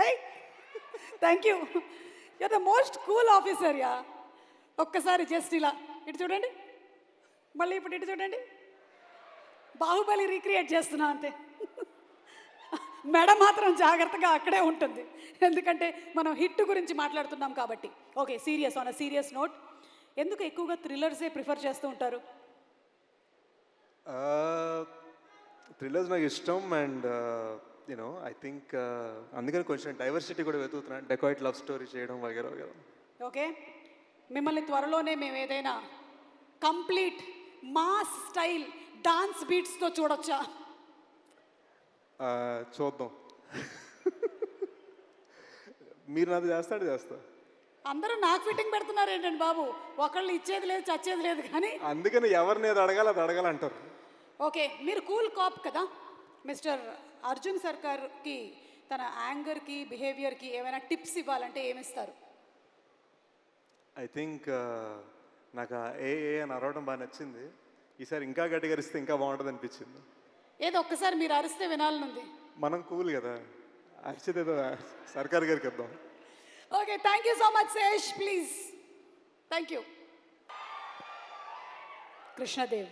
ఏయ్ thank you you're the most cool officer యా. ఒక్కసారి జస్ట్ ఇలా ఇటు చూడండి, మళ్ళీ ఇప్పుడు ఇటు చూడండి. బాహుబలి రీక్రియేట్ చేస్తున్నా అంతే. మెడ మాత్రం జాగ్రత్తగా అక్కడే ఉంటుంది, ఎందుకంటే మనం హిట్ గురించి మాట్లాడుతున్నాం కాబట్టి. Okay, serious on a serious note, ఎందుకు ఎక్కువగా థ్రిల్లర్సే ప్రిఫర్ చేస్తూ ఉంటారు? థ్రిల్లర్స్ నాకు ఇష్టం అండ్ యూనో ఐ థింక్ అందుకని కొంచెం డైవర్సిటీ కూడా వెతుకుతున్నాను, డెకాయిట్ లవ్ స్టోరీ చేయడం వగేరా వగేరా. ఓకే, మిమ్మల్ని త్వరలోనే మేము ఏదైనా కంప్లీట్ మాస్ స్టైల్ డాన్స్ బీట్స్తో చూడొచ్చా? చూద్దాం. మీరు నాది చేస్తా. అందరూ నాకు ఫిట్టింగ్ పెడుతున్నారు ఏంటండి బాబు, ఒకళ్ళు ఇచ్చేది లేదు చచ్చేది లేదు కానీ. అందుకని ఎవరిని ఏది అడగాలి అది అడగాలంటారు. ఓకే, మీరు కూల్ కాప్ కదా. మిస్టర్ అర్జున్ సర్కార్కి తన యాంగర్కి బిహేవియర్కి ఏమైనా టిప్స్ ఇవ్వాలంటే ఏమిస్తారు? ఐ థింక్ నాకు ఏ అని అరవడం బాగా నచ్చింది. ఈసారి ఇంకా గట్టిగా అరిస్తే ఇంకా బాగుంటుంది అనిపించింది. ఏదో ఒక్కసారి మీరు అరిస్తే వినాలనుంది. మనం కూల్ కదా, అరిచేది ఏదో సర్కార్ గారికి ఇద్దాం. Okay, thank you so much Sesh, please. Thank you. Krishnadev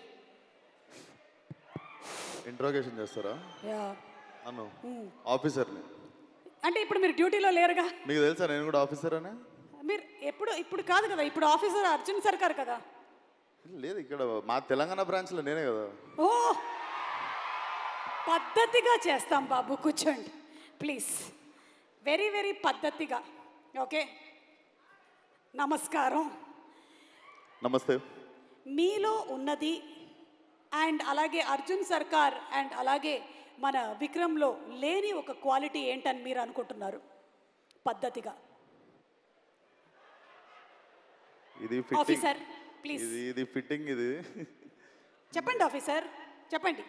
interrogation చేస్తారా యా. నన్ను? ఆఫీసర్ని. అంటే ఇప్పుడు మీరు డ్యూటీలో లేరుగా. మీకు తెలుసా నేను కూడా ఆఫీసర్ అని? మీరు ఇప్పుడు కాదు కదా, ఇప్పుడు ఆఫీసర్ అర్జున్ సర్కార్ కదా. లేదు, ఇక్కడ మా తెలంగాణ బ్రాంచ్లో నేనే కదా. ఓ, పద్ధతిగా చేస్తాం బాబు, కూర్చోండి ప్లీజ్. వెరీ వెరీ పద్ధతిగా. ఓకే, నమస్కారం. నమస్తే. మీలో ఉన్నది అండ్ అలాగే అర్జున్ సర్కార్ అండ్ అలాగే మన విక్రమ్లో లేని ఒక క్వాలిటీ ఏంటని మీరు అనుకుంటున్నారు? పద్ధతిగా. ఇది ఫిట్టింగ్ ఆఫీసర్ ప్లీజ్. ఇది ఫిట్టింగ్. ఇది చెప్పండి ఆఫీసర్, చెప్పండి.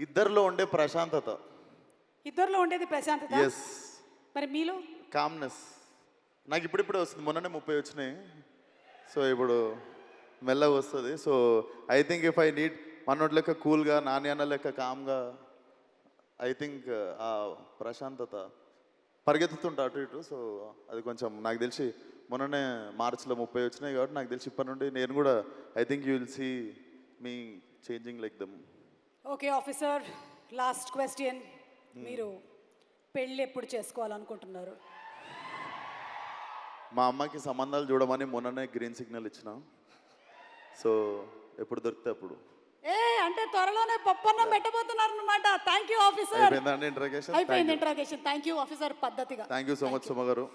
ఇద్దరిలో ఉండే ప్రశాంతత. ఇద్దరిలో ఉండేది ప్రశాంతత. ఎస్. మరి మీలో? కామ్నెస్. నాకు ఇప్పుడిప్పుడే వస్తుంది, మొన్ననే 30 వచ్చినాయి. సో ఇప్పుడు మెల్లగా వస్తుంది. So I think if I need మనోటి లెక్క కూల్గా, నాని అన్న లెక్క కామ్గా, ఐ థింక్ ఆ ప్రశాంతత పరిగెత్తుతుంటా అటు ఇటు. సో అది కొంచెం నాకు తెలిసి మొన్ననే మార్చిలో 30 వచ్చినాయి కాబట్టి నాకు తెలిసి ఇప్పటి నుండి నేను కూడా I think you will see me changing like them. Okay officer, last question. మీరు పెళ్ళి ఎప్పుడు చేసుకోవాలనుకుంటున్నారు? మా అమ్మకి సంబంధాలు చూడమని మొన్ననే గ్రీన్ సిగ్నల్ ఇచ్చిన. సో ఎప్పుడు దొరికితే అప్పుడు. అంటే త్వరలోనే పప్పన్నం పెట్టబోతున్నారు అనమాట. Thank you officer. అయిపోయిందండి ఇంట్రాగేషన్? అయిపోయింది ఇంట్రాగేషన్. Thank you officer. పద్ధతిగా. Thank you so much Suma గారు.